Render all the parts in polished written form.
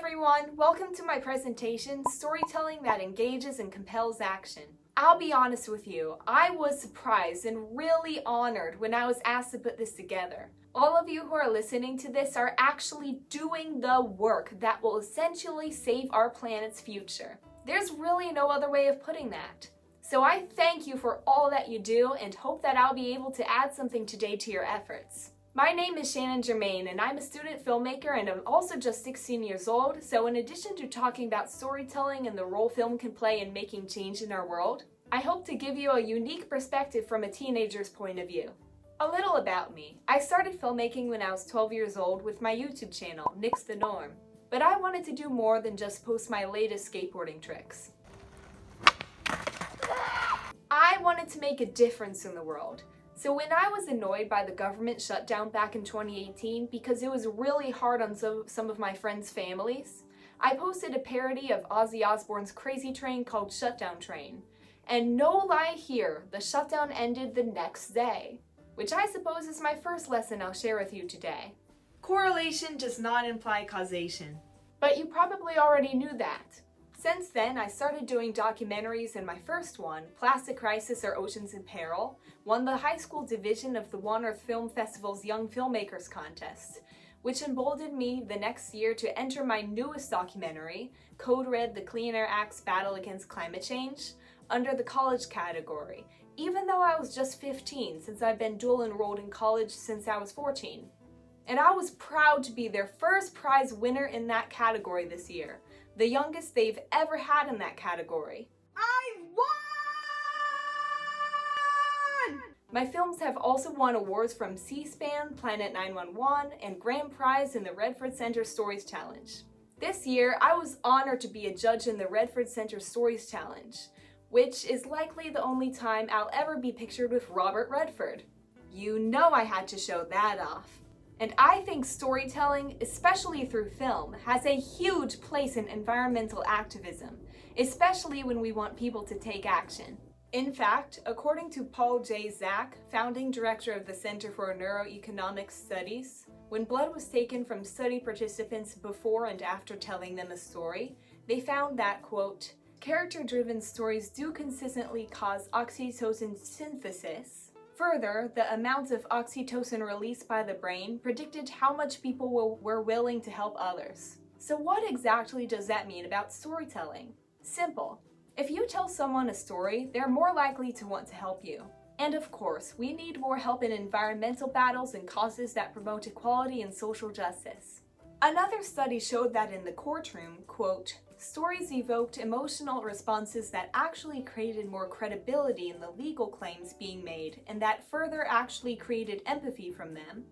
everyone, welcome to my presentation, Storytelling that Engages and Compels Action. I'll be honest with you, I was surprised and really honored when I was asked to put this together. All of you who are listening to this are actually doing the work that will essentially save our planet's future. There's really no other way of putting that. So I thank you for all that you do and hope that I'll be able to add something today to your efforts. My name is Shannon Germain and I'm a student filmmaker and I'm also just 16 years old, so in addition to talking about storytelling and the role film can play in making change in our world, I hope to give you a unique perspective from a teenager's point of view. A little about me. I started filmmaking when I was 12 years old with my YouTube channel, Nick's the Norm. But I wanted to do more than just post my latest skateboarding tricks. I wanted to make a difference in the world. So when I was annoyed by the government shutdown back in 2018 because it was really hard on some of my friends' families, I posted a parody of Ozzy Osbourne's Crazy Train called Shutdown Train. And no lie here, the shutdown ended the next day, which I suppose is my first lesson I'll share with you today. Correlation does not imply causation. But you probably already knew that. Since then, I started doing documentaries, and my first one, Plastic Crisis or Oceans in Peril, won the high school division of the One Earth Film Festival's Young Filmmakers Contest, which emboldened me the next year to enter my newest documentary, Code Red: The Clean Air Act's Battle Against Climate Change, under the college category, even though I was just 15 since I've been dual enrolled in college since I was 14. And I was proud to be their first prize winner in that category this year, the youngest they've ever had in that category. I won! My films have also won awards from C-SPAN, Planet 911, and Grand Prize in the Redford Center Stories Challenge. This year, I was honored to be a judge in the Redford Center Stories Challenge, which is likely the only time I'll ever be pictured with Robert Redford. You know I had to show that off. And I think storytelling, especially through film, has a huge place in environmental activism, especially when we want people to take action. In fact, according to Paul J. Zak, founding director of the Center for Neuroeconomic Studies, when blood was taken from study participants before and after telling them a story, they found that, quote, character-driven stories do consistently cause oxytocin synthesis. Further, the amount of oxytocin released by the brain predicted how much people were willing to help others. So what exactly does that mean about storytelling? Simple. If you tell someone a story, they're more likely to want to help you. And of course, we need more help in environmental battles and causes that promote equality and social justice. Another study showed that in the courtroom, quote, stories evoked emotional responses that actually created more credibility in the legal claims being made and that further actually created empathy from them,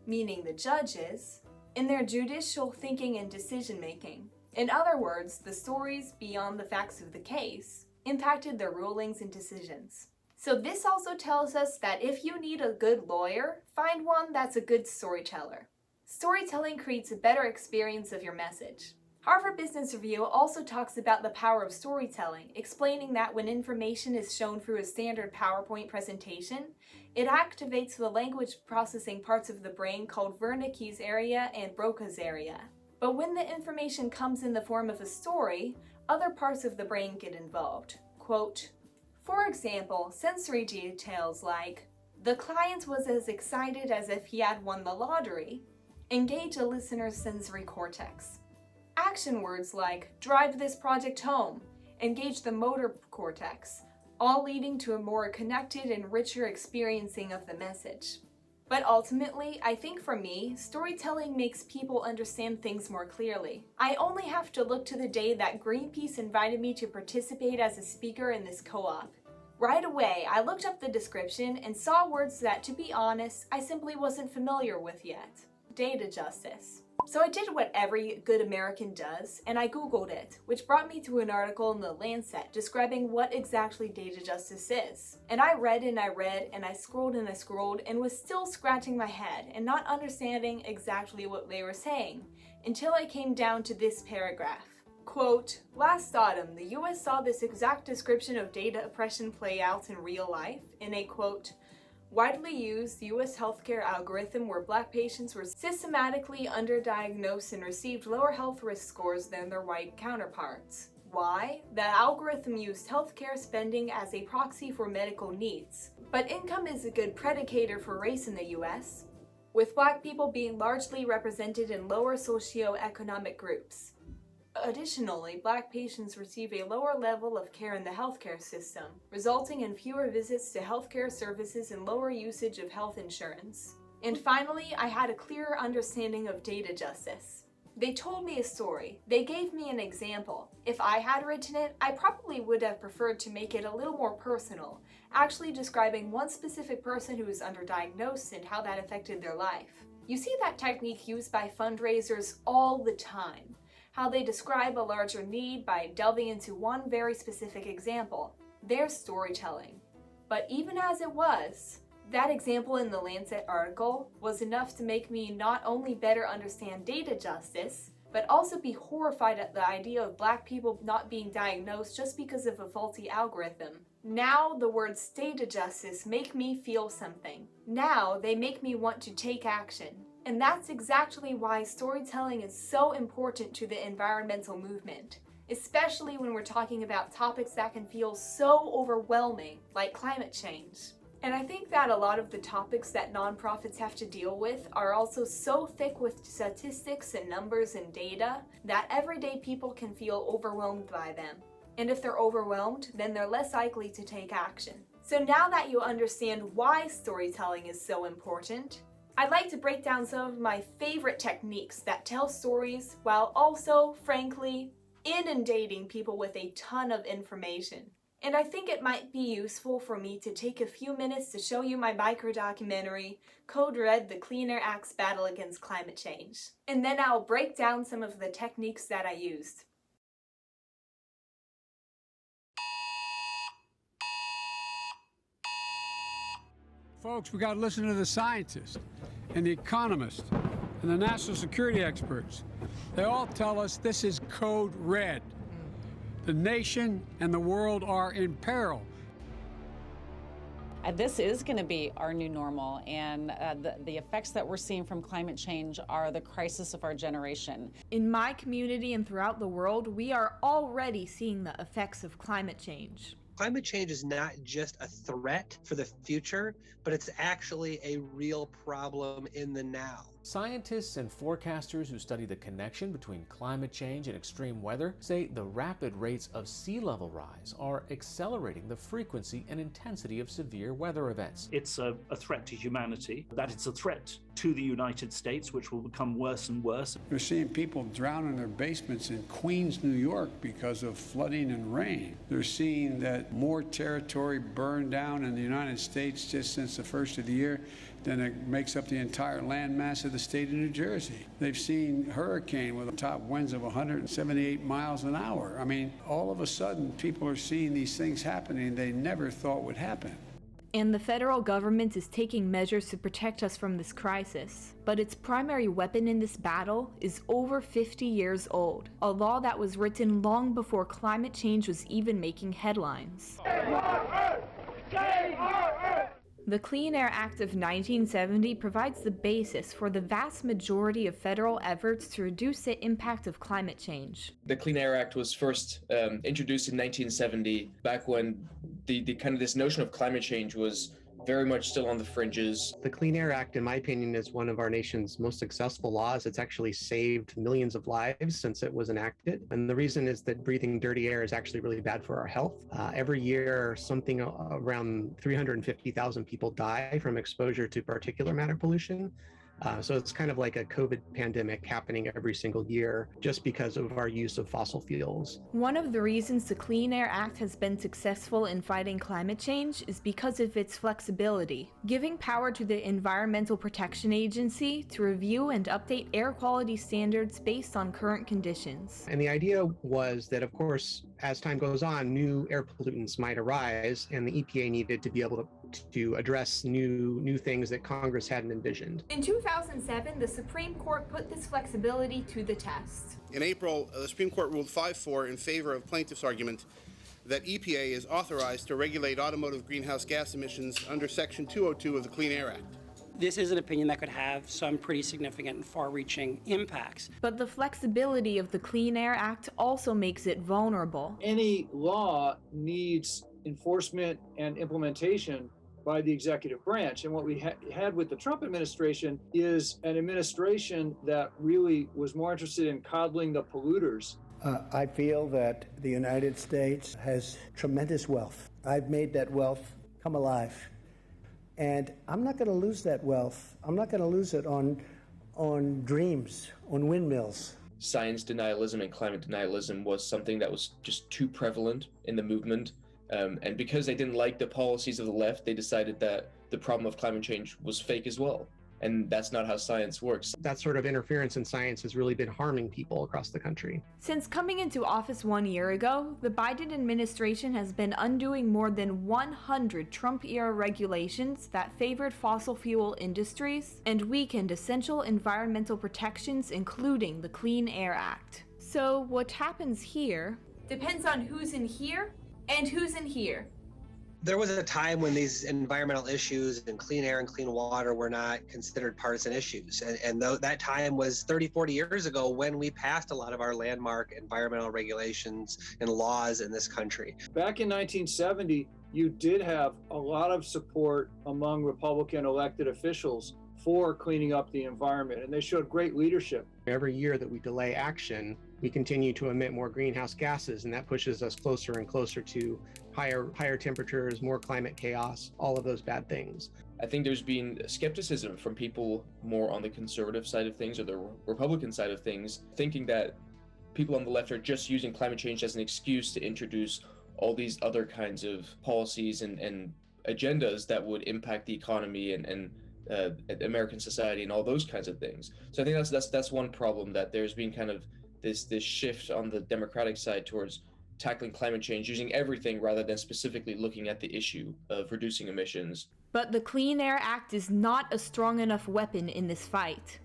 meaning the judges, in their judicial thinking and decision-making. In other words, the stories beyond the facts of the case impacted their rulings and decisions. So this also tells us that if you need a good lawyer, find one that's a good storyteller. Storytelling creates a better experience of your message. Harvard Business Review also talks about the power of storytelling, explaining that when information is shown through a standard PowerPoint presentation, it activates the language processing parts of the brain called Wernicke's area and Broca's area. But when the information comes in the form of a story, other parts of the brain get involved. Quote, for example, sensory details like, the client was as excited as if he had won the lottery, engage a listener's sensory cortex. Action words like, drive this project home, engage the motor cortex, all leading to a more connected and richer experiencing of the message. But ultimately, I think for me, storytelling makes people understand things more clearly. I only have to look to the day that Greenpeace invited me to participate as a speaker in this co-op. Right away, I looked up the description and saw words that, to be honest, I simply wasn't familiar with yet. Data justice. So I did what every good American does, and I Googled it, which brought me to an article in the Lancet describing what exactly data justice is. And I read and I read, and I scrolled and I scrolled, and was still scratching my head and not understanding exactly what they were saying, until I came down to this paragraph. Quote, last autumn, the US saw this exact description of data oppression play out in real life in a, quote, widely used US healthcare algorithm where Black patients were systematically underdiagnosed and received lower health risk scores than their white counterparts. Why? The algorithm used healthcare spending as a proxy for medical needs. But income is a good predicator for race in the US, with Black people being largely represented in lower socioeconomic groups. Additionally, Black patients receive a lower level of care in the healthcare system, resulting in fewer visits to healthcare services and lower usage of health insurance. And finally, I had a clearer understanding of data justice. They told me a story. They gave me an example. If I had written it, I probably would have preferred to make it a little more personal, actually describing one specific person who was underdiagnosed and how that affected their life. You see that technique used by fundraisers all the time. How they describe a larger need by delving into one very specific example, their storytelling. But even as it was, that example in the Lancet article was enough to make me not only better understand data justice, but also be horrified at the idea of Black people not being diagnosed just because of a faulty algorithm. Now the words data justice make me feel something. Now they make me want to take action. And that's exactly why storytelling is so important to the environmental movement, especially when we're talking about topics that can feel so overwhelming, like climate change. And I think that a lot of the topics that nonprofits have to deal with are also so thick with statistics and numbers and data that everyday people can feel overwhelmed by them. And if they're overwhelmed, then they're less likely to take action. So now that you understand why storytelling is so important, I'd like to break down some of my favorite techniques that tell stories while also, frankly, inundating people with a ton of information. And I think it might be useful for me to take a few minutes to show you my micro-documentary, Code Red: The Clean Air Act's Battle Against Climate Change. And then I'll break down some of the techniques that I used. Folks, we got to listen to the scientists and the economists and the national security experts. They all tell us this is Code Red. The nation and the world are in peril. This is going to be our new normal, and the effects that we're seeing from climate change are the crisis of our generation. In my community and throughout the world, we are already seeing the effects of climate change. Climate change is not just a threat for the future, but it's actually a real problem in the now. Scientists and forecasters who study the connection between climate change and extreme weather say the rapid rates of sea level rise are accelerating the frequency and intensity of severe weather events. It's a threat to humanity, that it's a threat to the United States, which will become worse and worse. We're seeing people drown in their basements in Queens, New York because of flooding and rain. They're seeing that more territory burned down in the United States just since the first of the year than it makes up the entire landmass of the state of New Jersey. They've seen hurricane with top winds of 178 miles an hour. I mean, all of a sudden, people are seeing these things happening they never thought would happen. And the federal government is taking measures to protect us from this crisis. But its primary weapon in this battle is over 50 years old, a law that was written long before climate change was even making headlines. The Clean Air Act of 1970 provides the basis for the vast majority of federal efforts to reduce the impact of climate change. The Clean Air Act was first introduced in 1970, back when the kind of this notion of climate change was very much still on the fringes. The Clean Air Act, in my opinion, is one of our nation's most successful laws. It's actually saved millions of lives since it was enacted. And the reason is that breathing dirty air is actually really bad for our health. Every year, something around 350,000 people die from exposure to particulate matter pollution. So it's kind of like a COVID pandemic happening every single year just because of our use of fossil fuels. One of the reasons the Clean Air Act has been successful in fighting climate change is because of its flexibility, giving power to the Environmental Protection Agency to review and update air quality standards based on current conditions. And the idea was that, of course, as time goes on, new air pollutants might arise, and the EPA needed to be able to address new things that Congress hadn't envisioned. In 2007, the Supreme Court put this flexibility to the test. In April, the Supreme Court ruled 5-4 in favor of plaintiffs' argument that EPA is authorized to regulate automotive greenhouse gas emissions under Section 202 of the Clean Air Act. This is an opinion that could have some pretty significant and far-reaching impacts. But the flexibility of the Clean Air Act also makes it vulnerable. Any law needs enforcement and implementation by the executive branch. And what we had with the Trump administration is an administration that really was more interested in coddling the polluters. I feel that the United States has tremendous wealth. I've made that wealth come alive. And I'm not going to lose that wealth. I'm not going to lose it on dreams, on windmills. Science denialism and climate denialism was something that was just too prevalent in the movement. And because they didn't like the policies of the left, they decided that the problem of climate change was fake as well. And that's not how science works. That sort of interference in science has really been harming people across the country. Since coming into office 1 year ago, the Biden administration has been undoing more than 100 Trump-era regulations that favored fossil fuel industries and weakened essential environmental protections, including the Clean Air Act. So what happens here depends on who's in here and who's in here. There was a time when these environmental issues and clean air and clean water were not considered partisan issues. And that time was 30, 40 years ago when we passed a lot of our landmark environmental regulations and laws in this country. Back in 1970, you did have a lot of support among Republican elected officials for cleaning up the environment, and they showed great leadership. Every year that we delay action, we continue to emit more greenhouse gases, and that pushes us closer and closer to higher temperatures, more climate chaos, all of those bad things. I think there's been skepticism from people more on the conservative side of things or the Republican side of things, thinking that people on the left are just using climate change as an excuse to introduce all these other kinds of policies and agendas that would impact the economy and American society and all those kinds of things. So I think that's one problem, that there's been kind of this shift on the Democratic side towards tackling climate change using everything rather than specifically looking at the issue of reducing emissions. But the Clean Air Act is not a strong enough weapon in this fight.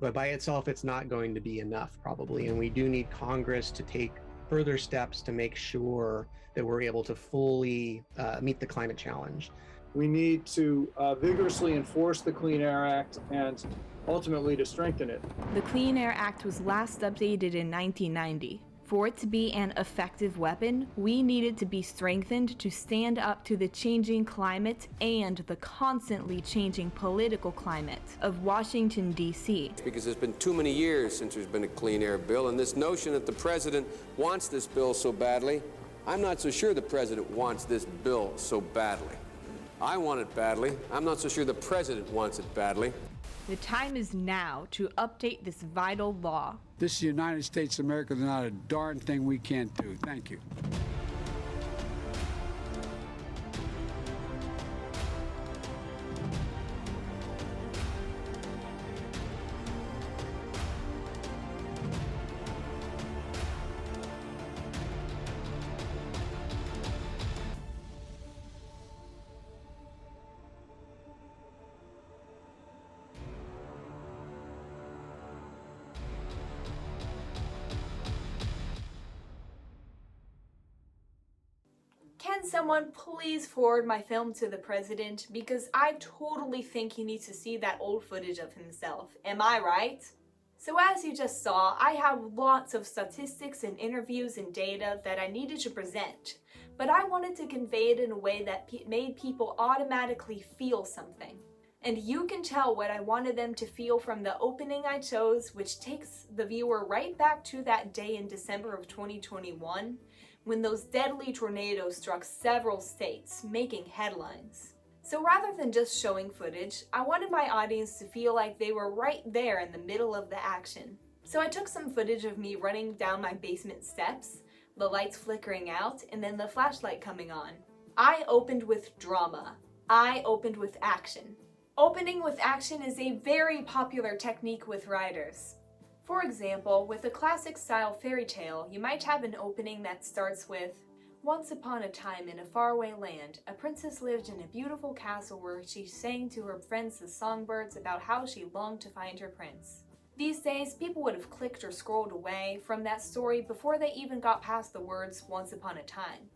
But by itself, it's not going to be enough, probably, and we do need Congress to take further steps to make sure that we're able to fully meet the climate challenge. We need to vigorously enforce the Clean Air Act and ultimately to strengthen it. The Clean Air Act was last updated in 1990. For it to be an effective weapon, we need it to be strengthened to stand up to the changing climate and the constantly changing political climate of Washington, D.C. Because there's been too many years since there's been a clean air bill, and this notion that the president wants this bill so badly, I'm not so sure the president wants this bill so badly. I want it badly. I'm not so sure the president wants it badly. The time is now to update this vital law. This is the United States of America. There's not a darn thing we can't do. Thank you. Can someone please forward my film to the president? Because I totally think he needs to see that old footage of himself. Am I right? So as you just saw, I have lots of statistics and interviews and data that I needed to present. But I wanted to convey it in a way that made people automatically feel something. And you can tell what I wanted them to feel from the opening I chose, which takes the viewer right back to that day in December of 2021, when those deadly tornadoes struck several states, making headlines. So rather than just showing footage, I wanted my audience to feel like they were right there in the middle of the action. So I took some footage of me running down my basement steps, the lights flickering out, and then the flashlight coming on. I opened with drama. I opened with action. Opening with action is a very popular technique with writers. For example, with a classic-style fairy tale, you might have an opening that starts with, "Once upon a time in a faraway land, a princess lived in a beautiful castle where she sang to her friends the songbirds about how she longed to find her prince." These days, people would have clicked or scrolled away from that story before they even got past the words "once upon a time."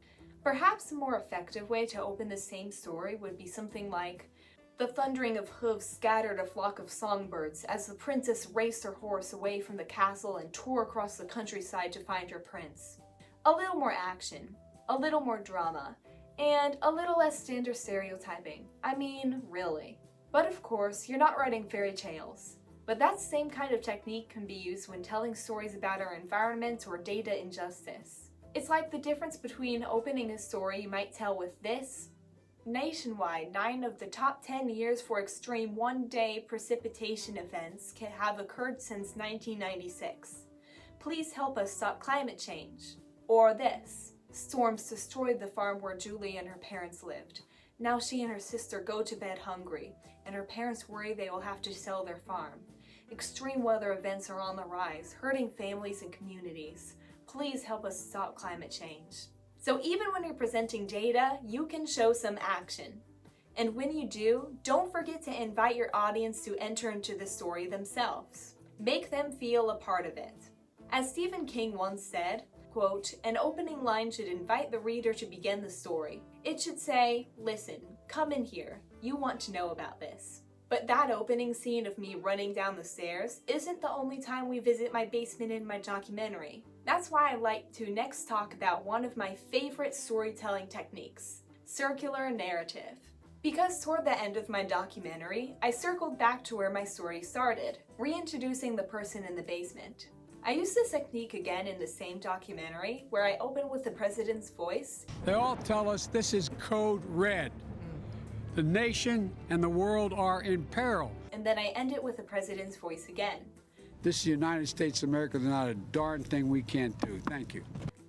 Perhaps a more effective way to open the same story would be something like, "The thundering of hooves scattered a flock of songbirds as the princess raced her horse away from the castle and tore across the countryside to find her prince." A little more action, a little more drama, and a little less standard stereotyping. I mean, really. But of course, you're not writing fairy tales. But that same kind of technique can be used when telling stories about our environment or data injustice. It's like the difference between opening a story you might tell with this: "Nationwide, 9 of the top 10 years for extreme one-day precipitation events have occurred since 1996. Please help us stop climate change." Or this: "Storms destroyed the farm where Julie and her parents lived. Now she and her sister go to bed hungry, and her parents worry they will have to sell their farm. Extreme weather events are on the rise, hurting families and communities. Please help us stop climate change." So even when you're presenting data, you can show some action. And when you do, don't forget to invite your audience to enter into the story themselves. Make them feel a part of it. As Stephen King once said, quote, "An opening line should invite the reader to begin the story. It should say, 'Listen, come in here. You want to know about this.'" But that opening scene of me running down the stairs isn't the only time we visit my basement in my documentary. That's why I'd like to next talk about one of my favorite storytelling techniques: circular narrative. Because toward the end of my documentary, I circled back to where my story started, reintroducing the person in the basement. I used this technique again in the same documentary, where I open with the president's voice. They all tell us this is code red. The nation and the world are in peril. And then I end it with the president's voice again. This is the United States of America. There's not a darn thing we can't do. Thank you.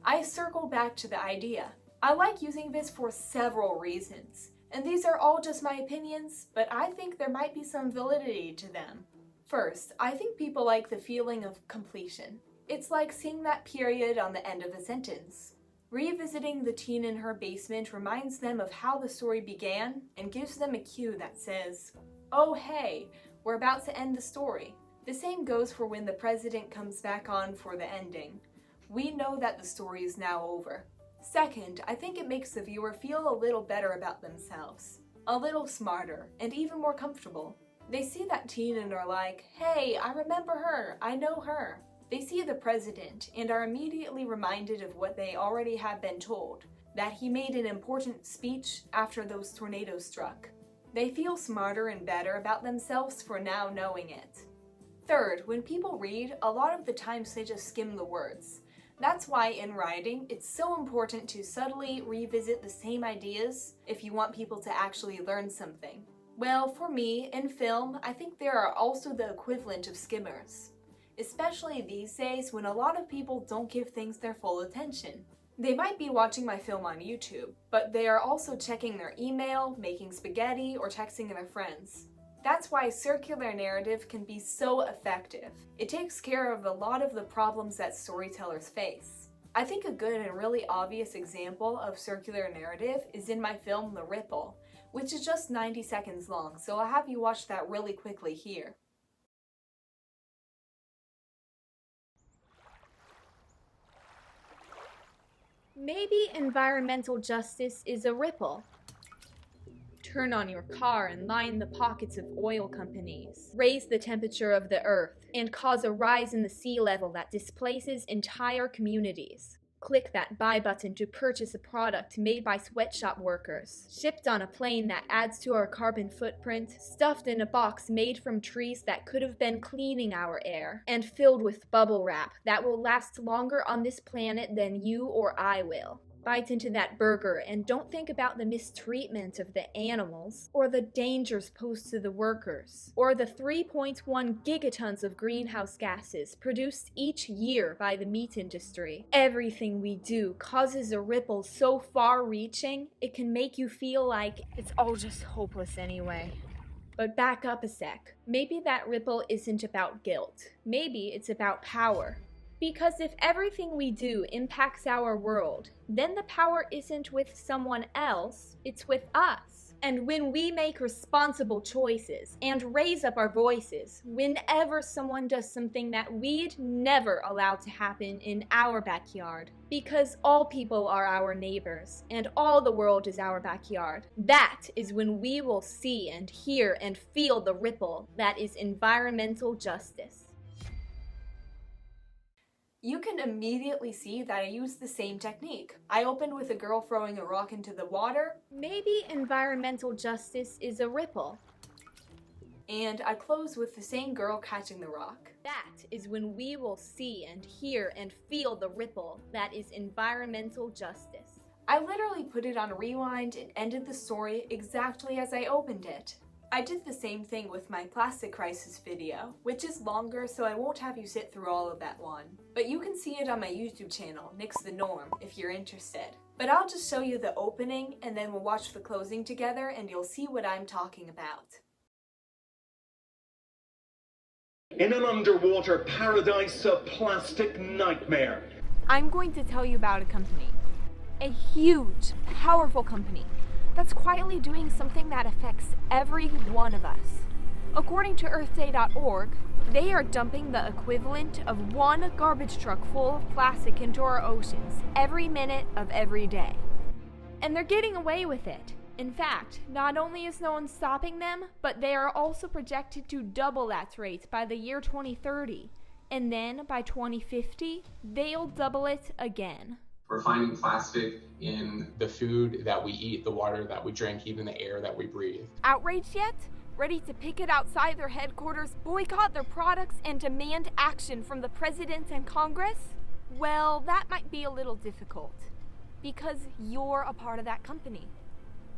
I circle back to the idea. I like using this for several reasons, and these are all just my opinions, but I think there might be some validity to them. First, I think people like the feeling of completion. It's like seeing that period on the end of a sentence. Revisiting the teen in her basement reminds them of how the story began and gives them a cue that says, "Oh hey, we're about to end the story." The same goes for when the president comes back on for the ending. We know that the story is now over. Second, I think it makes the viewer feel a little better about themselves, a little smarter, and even more comfortable. They see that teen and are like, "Hey, I remember her, I know her." They see the president and are immediately reminded of what they already have been told, that he made an important speech after those tornadoes struck. They feel smarter and better about themselves for now knowing it. Third, when people read, a lot of the times they just skim the words. That's why in writing, it's so important to subtly revisit the same ideas if you want people to actually learn something. Well, for me, in film, I think there are also the equivalent of skimmers. Especially these days when a lot of people don't give things their full attention. They might be watching my film on YouTube, but they are also checking their email, making spaghetti, or texting their friends. That's why circular narrative can be so effective. It takes care of a lot of the problems that storytellers face. I think a good and really obvious example of circular narrative is in my film The Ripple, which is just 90 seconds long, so I'll have you watch that really quickly here. Maybe environmental justice is a ripple. Turn on your car and line the pockets of oil companies, raise the temperature of the earth, and cause a rise in the sea level that displaces entire communities. Click that buy button to purchase a product made by sweatshop workers, shipped on a plane that adds to our carbon footprint, stuffed in a box made from trees that could have been cleaning our air, and filled with bubble wrap that will last longer on this planet than you or I will. Bite into that burger and don't think about the mistreatment of the animals, or the dangers posed to the workers, or the 3.1 gigatons of greenhouse gases produced each year by the meat industry. Everything we do causes a ripple so far-reaching, it can make you feel like it's all just hopeless anyway. But back up a sec. Maybe that ripple isn't about guilt. Maybe it's about power. Because if everything we do impacts our world, then the power isn't with someone else, it's with us. And when we make responsible choices and raise up our voices whenever someone does something that we'd never allow to happen in our backyard, because all people are our neighbors and all the world is our backyard, that is when we will see and hear and feel the ripple that is environmental justice. You can immediately see that I used the same technique. I opened with a girl throwing a rock into the water. Maybe environmental justice is a ripple. And I closed with the same girl catching the rock. That is when we will see and hear and feel the ripple that is environmental justice. I literally put it on rewind and ended the story exactly as I opened it. I did the same thing with my plastic crisis video, which is longer, so I won't have you sit through all of that one. But you can see it on my YouTube channel, Nix the Norm, if you're interested. But I'll just show you the opening and then we'll watch the closing together and you'll see what I'm talking about. In an underwater paradise, a plastic nightmare. I'm going to tell you about a company. A huge, powerful company that's quietly doing something that affects every one of us. According to EarthDay.org, they are dumping the equivalent of one garbage truck full of plastic into our oceans every minute of every day. And they're getting away with it. In fact, not only is no one stopping them, but they are also projected to double that rate by the year 2030. And then by 2050, they'll double it again. We're finding plastic in the food that we eat, the water that we drink, even the air that we breathe. Outraged yet? Ready to picket outside their headquarters, boycott their products, and demand action from the President and Congress? Well, that might be a little difficult, because you're a part of that company.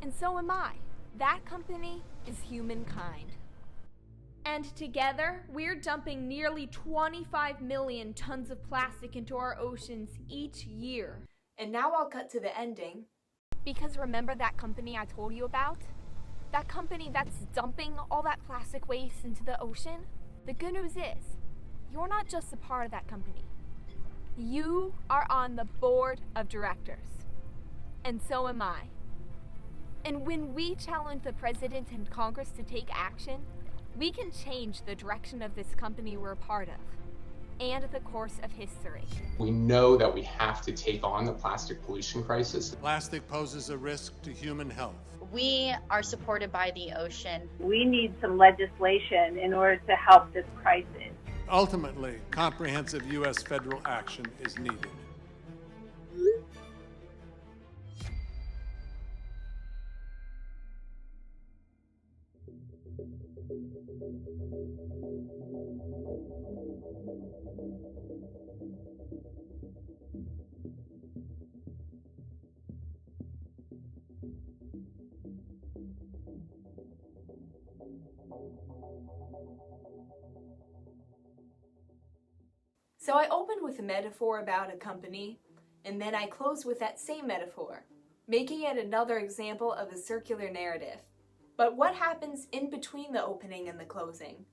And so am I. That company is humankind. And together, we're dumping nearly 25 million tons of plastic into our oceans each year. And now I'll cut to the ending. Because remember that company I told you about? That company that's dumping all that plastic waste into the ocean? The good news is, you're not just a part of that company. You are on the board of directors. And so am I. And when we challenge the President and Congress to take action, we can change the direction of this company we're a part of, and the course of history. We know that we have to take on the plastic pollution crisis. Plastic poses a risk to human health. We are supported by the ocean. We need some legislation in order to help this crisis. Ultimately, comprehensive U.S. federal action is needed. So I opened with a metaphor about a company, and then I closed with that same metaphor, making it another example of a circular narrative. But what happens in between the opening and the closing?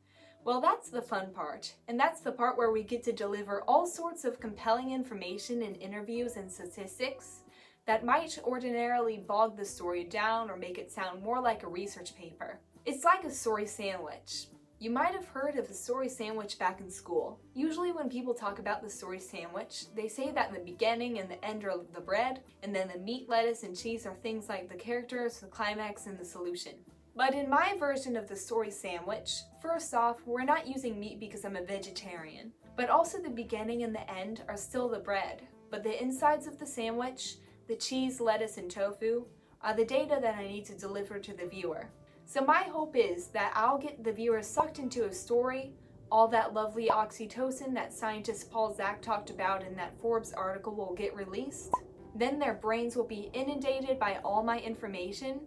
Well, that's the fun part, and that's the part where we get to deliver all sorts of compelling information in interviews and statistics that might ordinarily bog the story down or make it sound more like a research paper. It's like a story sandwich. You might have heard of the story sandwich back in school. Usually when people talk about the story sandwich, they say that the beginning and the end are the bread, and then the meat, lettuce, and cheese are things like the characters, the climax, and the solution. But in my version of the story sandwich, first off, we're not using meat because I'm a vegetarian, but also the beginning and the end are still the bread, but the insides of the sandwich, the cheese, lettuce, and tofu, are the data that I need to deliver to the viewer. So my hope is that I'll get the viewer sucked into a story, all that lovely oxytocin that scientist Paul Zak talked about in that Forbes article will get released. Then their brains will be inundated by all my information.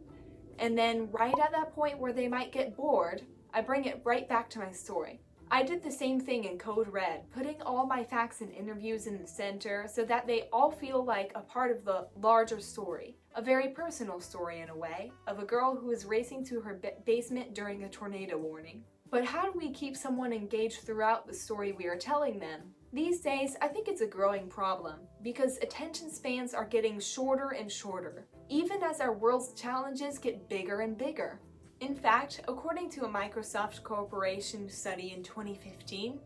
And then right at that point where they might get bored, I bring it right back to my story. I did the same thing in Code Red, putting all my facts and interviews in the center so that they all feel like a part of the larger story. A very personal story in a way, of a girl who is racing to her basement during a tornado warning. But how do we keep someone engaged throughout the story we are telling them? These days, I think it's a growing problem because attention spans are getting shorter and shorter, even as our world's challenges get bigger and bigger. In fact, according to a Microsoft Corporation study in 2015,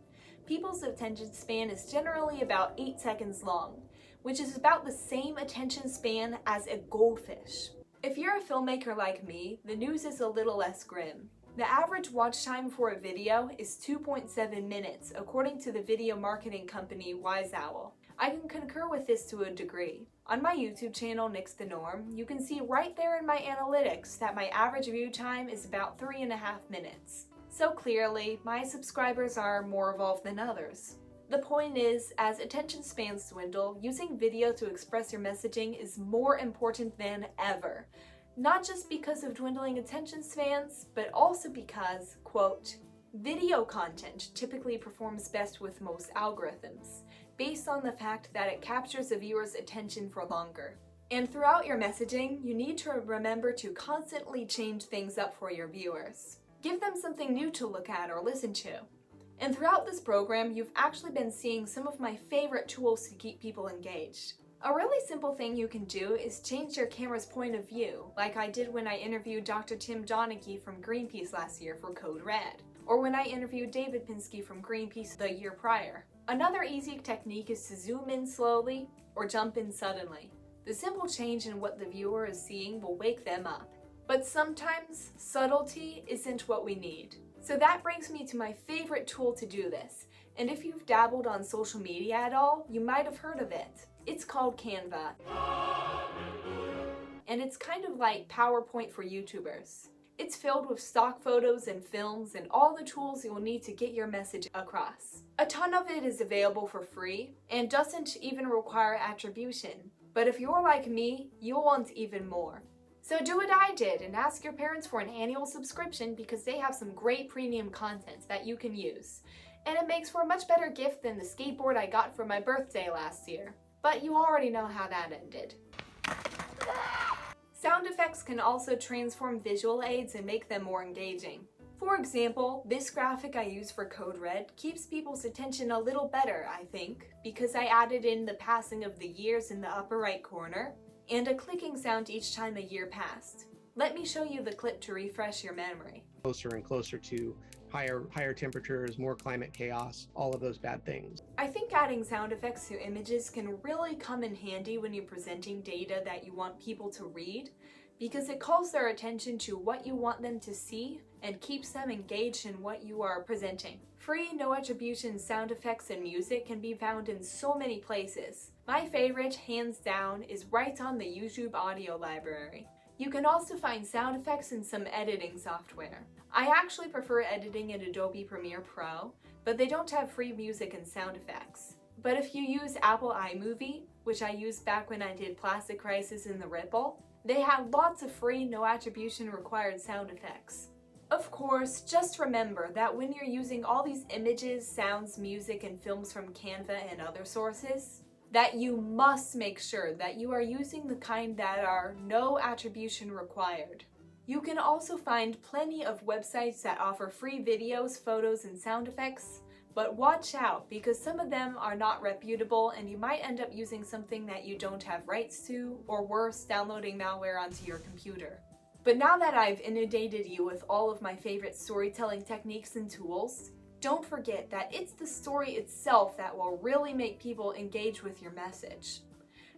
people's attention span is generally about 8 seconds long, which is about the same attention span as a goldfish. If you're a filmmaker like me, the news is a little less grim. The average watch time for a video is 2.7 minutes, according to the video marketing company Wise Owl. I can concur with this to a degree. On my YouTube channel, Nick's the Norm, you can see right there in my analytics that my average view time is about 3.5 minutes. So clearly, my subscribers are more evolved than others. The point is, as attention spans dwindle, using video to express your messaging is more important than ever. Not just because of dwindling attention spans, but also because, quote, video content typically performs best with most algorithms, based on the fact that it captures a viewer's attention for longer. And throughout your messaging, you need to remember to constantly change things up for your viewers. Give them something new to look at or listen to. And throughout this program, you've actually been seeing some of my favorite tools to keep people engaged. A really simple thing you can do is change your camera's point of view, like I did when I interviewed Dr. Tim Donaghy from Greenpeace last year for Code Red, or when I interviewed David Pinsky from Greenpeace the year prior. Another easy technique is to zoom in slowly or jump in suddenly. The simple change in what the viewer is seeing will wake them up. But sometimes, subtlety isn't what we need. So that brings me to my favorite tool to do this, and if you've dabbled on social media at all, you might have heard of it. It's called Canva. And it's kind of like PowerPoint for YouTubers. It's filled with stock photos and films and all the tools you'll need to get your message across. A ton of it is available for free and doesn't even require attribution. But if you're like me, you'll want even more. So do what I did and ask your parents for an annual subscription because they have some great premium content that you can use. And it makes for a much better gift than the skateboard I got for my birthday last year. But you already know how that ended. Sound effects can also transform visual aids and make them more engaging. For example, this graphic I use for Code Red keeps people's attention a little better, I think, because I added in the passing of the years in the upper right corner, and a clicking sound each time a year passed. Let me show you the clip to refresh your memory. Closer and closer to higher temperatures, more climate chaos, all of those bad things. I think adding sound effects to images can really come in handy when you're presenting data that you want people to read, because it calls their attention to what you want them to see and keeps them engaged in what you are presenting. Free, no attribution sound effects and music can be found in so many places. My favorite, hands down, is right on the YouTube audio library. You can also find sound effects in some editing software. I actually prefer editing in Adobe Premiere Pro, but they don't have free music and sound effects. But if you use Apple iMovie, which I used back when I did Plastic Crisis in the Ripple, they have lots of free, no attribution required sound effects. Of course, just remember that when you're using all these images, sounds, music, and films from Canva and other sources, that you must make sure that you are using the kind that are no attribution required. You can also find plenty of websites that offer free videos, photos, and sound effects, but watch out because some of them are not reputable and you might end up using something that you don't have rights to, or worse, downloading malware onto your computer. But now that I've inundated you with all of my favorite storytelling techniques and tools, don't forget that it's the story itself that will really make people engage with your message.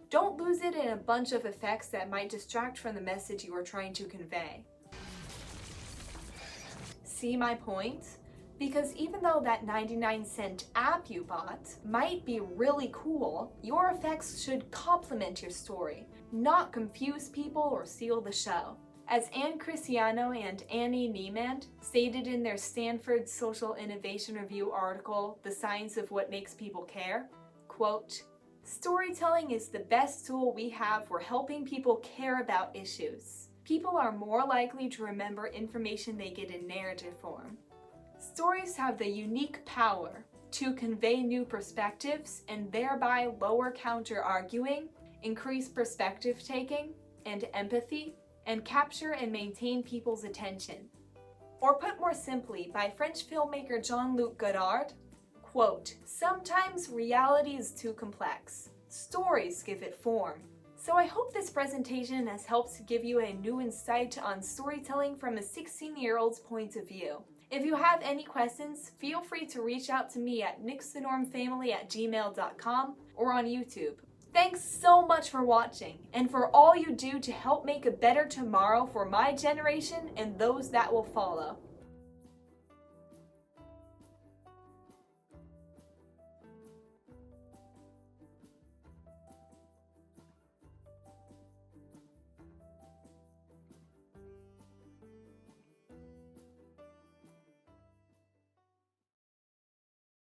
Don't lose it in a bunch of effects that might distract from the message you are trying to convey. See my point? Because even though that 99-cent app you bought might be really cool, your effects should complement your story, not confuse people or steal the show. As Ann Cristiano and Annie Niemand stated in their Stanford Social Innovation Review article, The Science of What Makes People Care, quote, "Storytelling is the best tool we have for helping people care about issues. People are more likely to remember information they get in narrative form. Stories have the unique power to convey new perspectives and thereby lower counter-arguing, increase perspective-taking and empathy, and capture and maintain people's attention." Or put more simply by French filmmaker Jean-Luc Godard, Quote, "Sometimes reality is too complex. Stories give it form." So I hope this presentation has helped to give you a new insight on storytelling from a 16-year-old's point of view. If you have any questions, feel free to reach out to me at nixthenormfamily@gmail.com or on YouTube. Thanks so much for watching and for all you do to help make a better tomorrow for my generation and those that will follow.